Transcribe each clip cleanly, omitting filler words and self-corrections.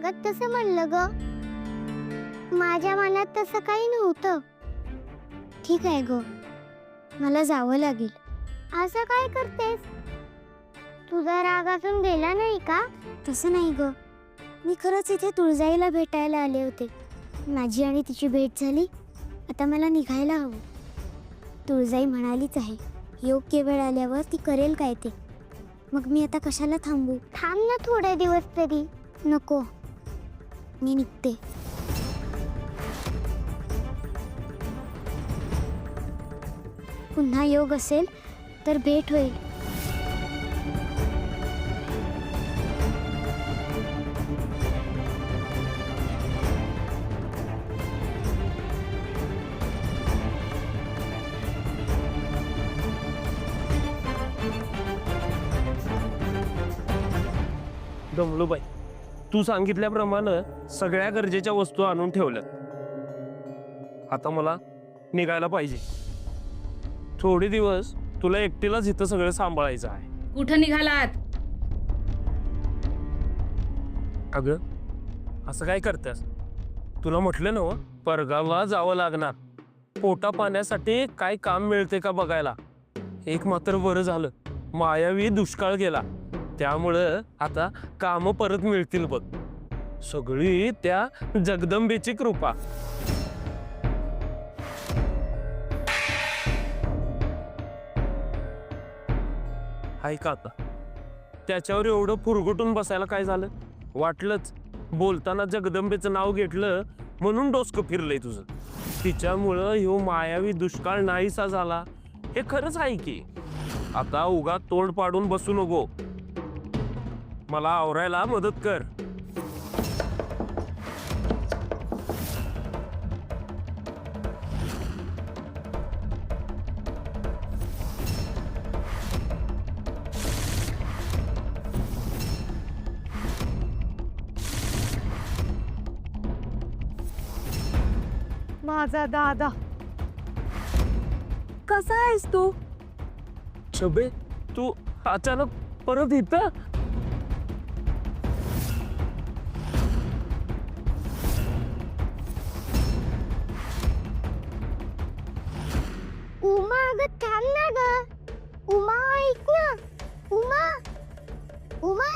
रागात तसं म्हणलं ग. माझ्या मनात तसं काही नव्हतं. ठीक आहे ग, मला जावं लागेल. असं काय करतेस? तुझा राग अजून गेला नाही का? तसं नाही ग, मी खरंच इथे तुळजाईला भेटायला आले होते. माझी आणि तिची भेट झाली, आता मला निघायला हवं. तुळजाई म्हणालीच आहे, योग्य वेळ आल्यावर ती करेल काय ते. मग मी आता कशाला थांबू? थांब ना थोडे दिवस तरी. नको, मी निघते. पुन्हा योग असेल तर भेट होईल. दमलोबाई, तू सांगितल्याप्रमाणे सगळ्या गरजेच्या वस्तू आणून ठेवल्यात. आता मला निघायला पाहिजे. थोडे दिवस तुला एकटीलाच इथं सगळं सांभाळायचं आहे. कुठं निघालात? अगं, असं काय करतेस? तुला म्हटलं ना हो, परगावला जावं लागणार. पोटा पाण्यासाठी काय काम मिळते का बघायला. एक मात्र बरं झालं, मायावी दुष्काळ गेला. त्यामुळं आता काम परत मिळतील बघ. सगळी त्या जगदंबेची कृपा. ऐका आता, त्याच्यावर एवढं फुरगुटून बसायला काय झालं? वाटलंच बोलताना जगदंबेचं नाव घेतलं म्हणून डोसकं फिरलंय तुझं. तिच्यामुळं ह्यो मायावी दुष्काळ नाहीसा झाला, हे खरंच आहे की. आता उगा तोंड पाडून बसू नको, मला आवरायला मदत कर. माझा दादा, कसा आहेस तू? शबे, तू अचानक परत इथं? उमा, अगं थांब ना ग. उमा, ऐक ना. उमा, उमा,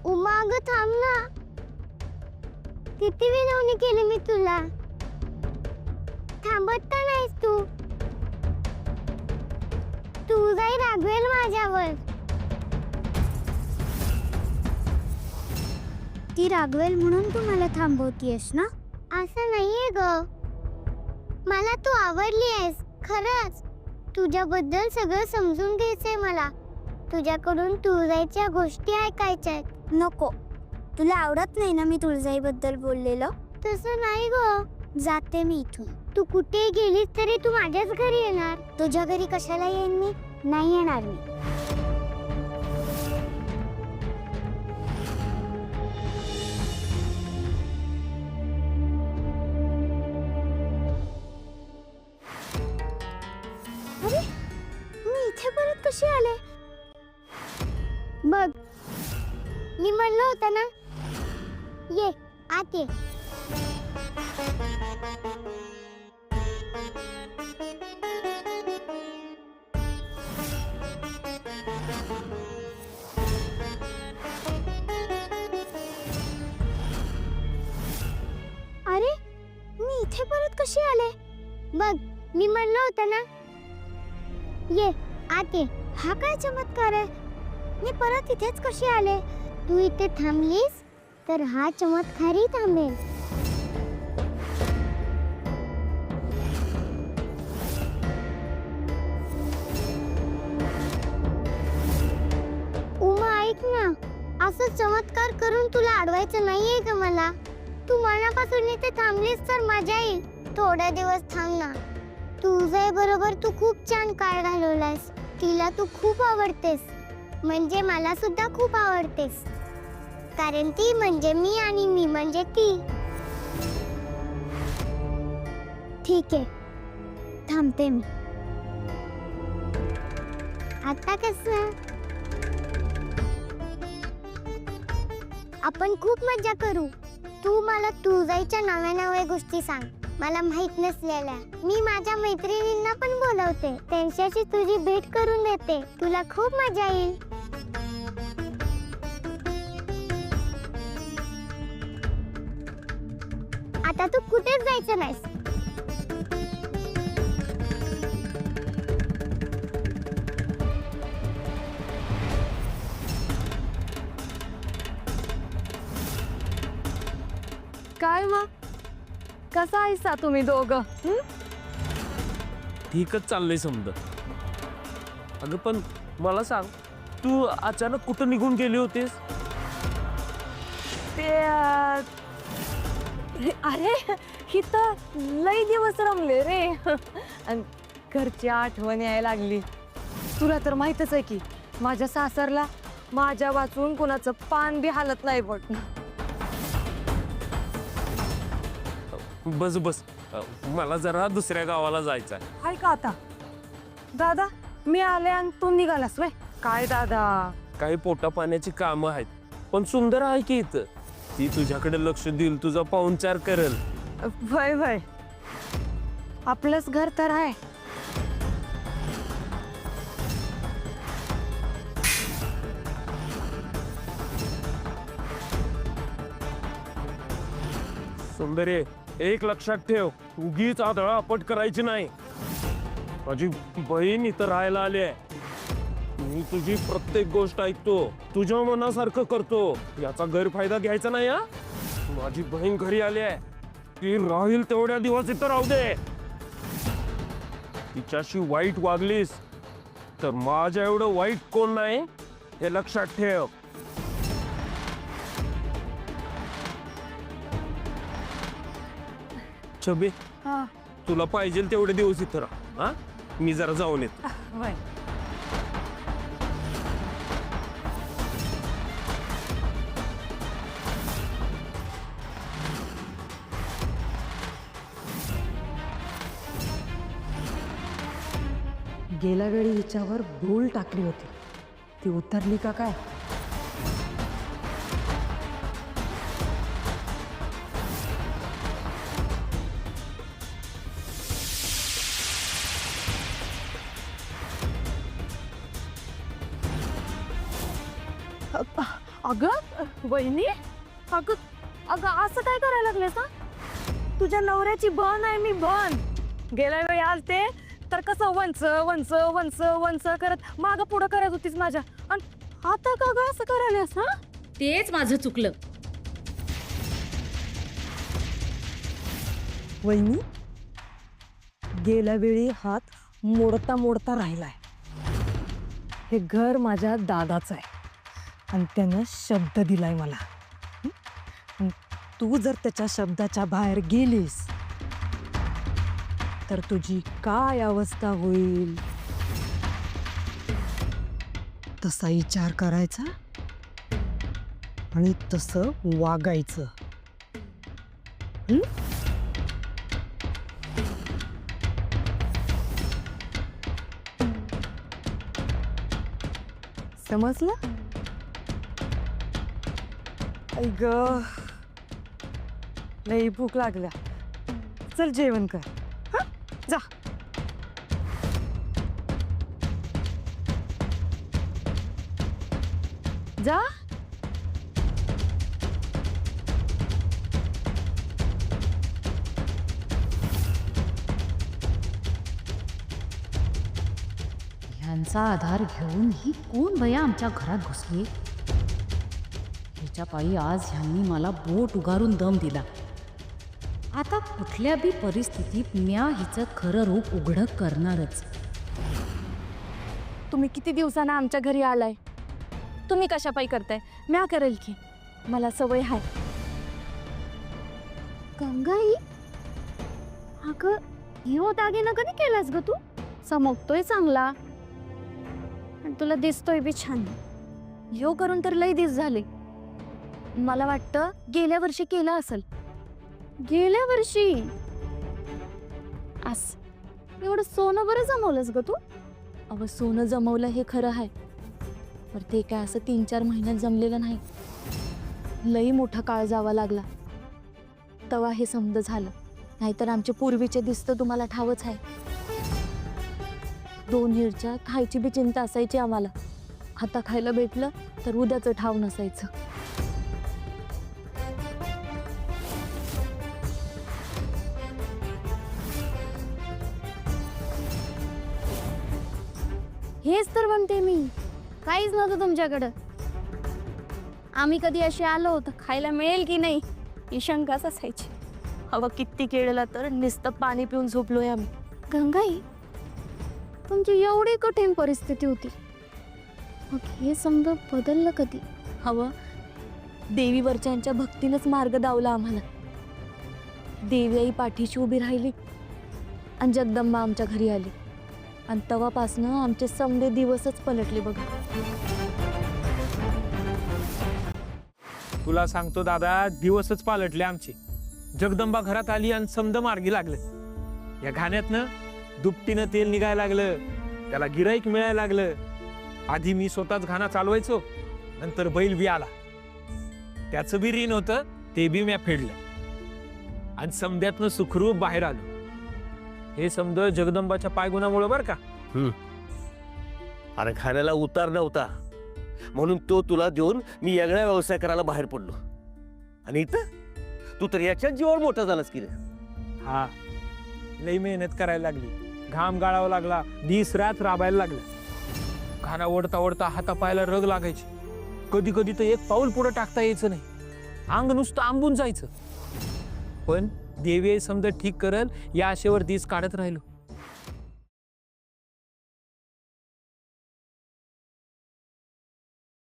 उमा, अगं थांब ना. किती विनवणी केली मी तुला, थांबत का नाहीस तू? तुळजाई रागवेल माझ्यावर. ती रागवेल म्हणून तू मला थांबवतीयस ना? असं नाहीये ग, मला तू आवडली आहेस खरंच. तुझ्याबद्दल सगळं समजून घ्यायचंय मला. तुझ्याकडून तुळजाईच्या गोष्टी ऐकायच्या आहेत. नको, तुला आवडत नाही ना मी तुळजाईबद्दल बोललेलं? तसं नाही ग, जाते मी इथून. तू कुठे गेलीस तरी तू माझ्याच घरी येणार. तुझ्या घरी कशाला येईन मी? नाही येणार मी. अरे, मी इथे परत कशी आले? बघ, मी म्हणलं होतं ना, ये आत ये. अरे, मी इथे परत कशी आले? बघ, मी म्हणलं होतं ना, ये आत ये. हा काय चमत्कार आहे? मी परत इथेच कशी आले? तू इथे थांबलीस तर हा चमत्कारही थांबेल. उमा, ऐक ना, असं चमत्कार करून तुला अडवायचं नाहीये का मला? तू मनापासून इथे थांबलीस तर मजा येईल. थोडे दिवस थांब ना. तुझ्या बरोबर तू खूप छान काळ घालवलास. तिला तू खूप आवडतेस, म्हणजे मला सुद्धा खूप आवडतेस. कारण ती म्हणजे मी आणि मी म्हणजे ती. ठीक आहे, थांबते मी. आता कसं? आपण खूप मजा करू. तू मला तुळजाईच्या नव्या नव्या गोष्टी सांग, मला माहित नसलेल्या. मी माझ्या मैत्रिणींना पण बोलवते, त्यांच्याशी तुझी भेट करून देते. तुला खूप मजा येईल. आता तू कुठेच जायचं नाहीस. काय मग कसा आहेसा तुम्ही दोघं? ठीकच चाललंय समजा. अगं पण मला सांग, तू अचानक कुठं निघून गेली होतीस? ते अरे इथं लई दिवस रमले रे. आणि घरची आठवण यायला लागली. तुला तर माहितच आहे की माझ्या सासरला माझ्या वाचून कुणाचं पान बी हालत नाही बघ. बस बस, मला जरा दुसऱ्या गावाला जायचं आहे. हाय का आता दादा, मी आले आणि तू निघालास वय? काय दादा, काही पोटा पाण्याची कामं आहेत, पण सुंदर आहे की इथं. ती तुझ्याकडे लक्ष देईल, तुझा पाहुणचार करेल. वय वय, आपलंच घर तर आहे. सुंदरे, एक लक्षात ठेव, उगीच आदळा आपट करायची नाही. माझी बहीण इथं राहायला आली आहे. मी तुझी प्रत्येक गोष्ट ऐकतो, तुझ्या मनासारखं करतो. याचा गैरफायदा घ्यायचा नाही हा. माझी बहीण घरी आली आहे, ती राहील तेवढ्या दिवस इथं राहू दे. तिच्याशी वाईट वागलीस तर माझ्या एवढं वाईट कोण नाही, हे लक्षात ठेव. छबे, तुला पाहिजे तेवढे दिवस इथं राहा. हा, मी जरा जाऊन येतो. वय. गेल्या वेळी हिच्यावर भूल टाकली होती, ती उतरली का काय? अगं वहिनी, अगं अगं असं काय करायला लागलेस ना? तुझ्या नवऱ्याची बन आहे मी, बन. गेल्या वेळी आलते तर कसं वंच वंच वंच वंच करत माग पुढं करत होतीस माझ्या, आणि आता का ग असं करायलास? हा, तेच माझं चुकलं. वहिनी, गेल्या वेळी हात मोडता मोडता राहिलाय. हे घर माझ्या दादाचं आहे आणि त्यानं शब्द दिलाय मला. आणि तू जर त्याच्या शब्दाच्या बाहेर गेलीस तर तुझी काय अवस्था होईल, तसा विचार करायचा आणि तसं वागायचं. समजलं? आई ग, लई भूक लागल्या. चल जेवण कर. हा, जा. जा. ह्यांचा आधार घेऊन ही कोण बया आमच्या घरात घुसली? हिच्या पायी आज ह्यांनी मला बोट उगारून दम दिला. आता कुठल्या बी परिस्थितीत म्या हिचं खरं रूप उघड करणारच. तुम्ही किती दिवसानं आमच्या घरी आलाय, तुम्ही कशा पायी करताय? म्या करेल की, मला सवय हाय. गंगाई, अगं ह्यो दागिना कधी केलास ग तू? चमकतोय चांगला आणि तुला दिसतोय बी छान. ह्यो करून तर लई दिस झाले. मला वाटतं गेल्या वर्षी केला असेल. गेल्या वर्षी? एवढं सोनं बरं जमवलंस ग तू? अगं सोनं जमवलं हे खरं आहे, पण ते काय असं 3-4 महिन्यात जमलेलं नाही. लई मोठा काळ जावा लागला तेव्हा हे समज झालं, नाहीतर आमचे पूर्वीचे दिसतं तुम्हाला ठावच आहे. 2 हिरच्या खायची बी चिंता असायची आम्हाला. आता खायला भेटलं तर उद्याचं ठाव नसायचं. हेच तर म्हणते मी, काहीच नव्हतं तुमच्याकडं. आम्ही कधी असे आलो तर खायला मिळेल की नाही ही शंकाच असायची. हवा किती केळला तर नुसतं पाणी पिऊन झोपलोय आम्ही. गंगाई, तुमची एवढी कठीण परिस्थिती होती, मग हे समजा बदललं कधी? हवं देवीवरच्यांच्या भक्तीनंच मार्ग दावला आम्हाला. देवी आई पाठीशी उभी राहिली आणि जगदंबा आमच्या घरी आली आणि तेव्हापासनं आमचे समदे दिवसच पलटले बघा. तुला सांगतो दादा, दिवसच पालटले आमचे. जगदंबा घरात आली आणि समद मार्गी लागले. या घाण्यातनं दुपटीनं तेल निघायला लागलं, त्याला गिराईक मिळायला लागलं. आधी मी स्वतःच घाणा चालवायचो, नंतर बैल बी आला, त्याचं बी ऋण होतं, ते बी म्या फेडलं आणि समद्यातनं सुखरूप बाहेर आलो. हे समज जगदंबाच्या पायगुणामुळे बरं का. अरे खाण्याला उतार नव्हता म्हणून तो तुला देऊन मी वेगळा व्यवसाय करायला बाहेर पडलो. आणि इथं तू तर याच्याच जीवावर मोठा झालास की रे. हा, लई मेहनत करायला लागली, घाम गाळावा लागला, दिस रात राबायला लागला. घाणा ओढता ओढता हातापायाला रग लागायची. कधी कधी तर एक पाऊल पुढे टाकता यायचं नाही, अंग नुसतं आंबून जायचं. पण देवी समजा ठीक करल या आशेवर दिस काढत राहिलो.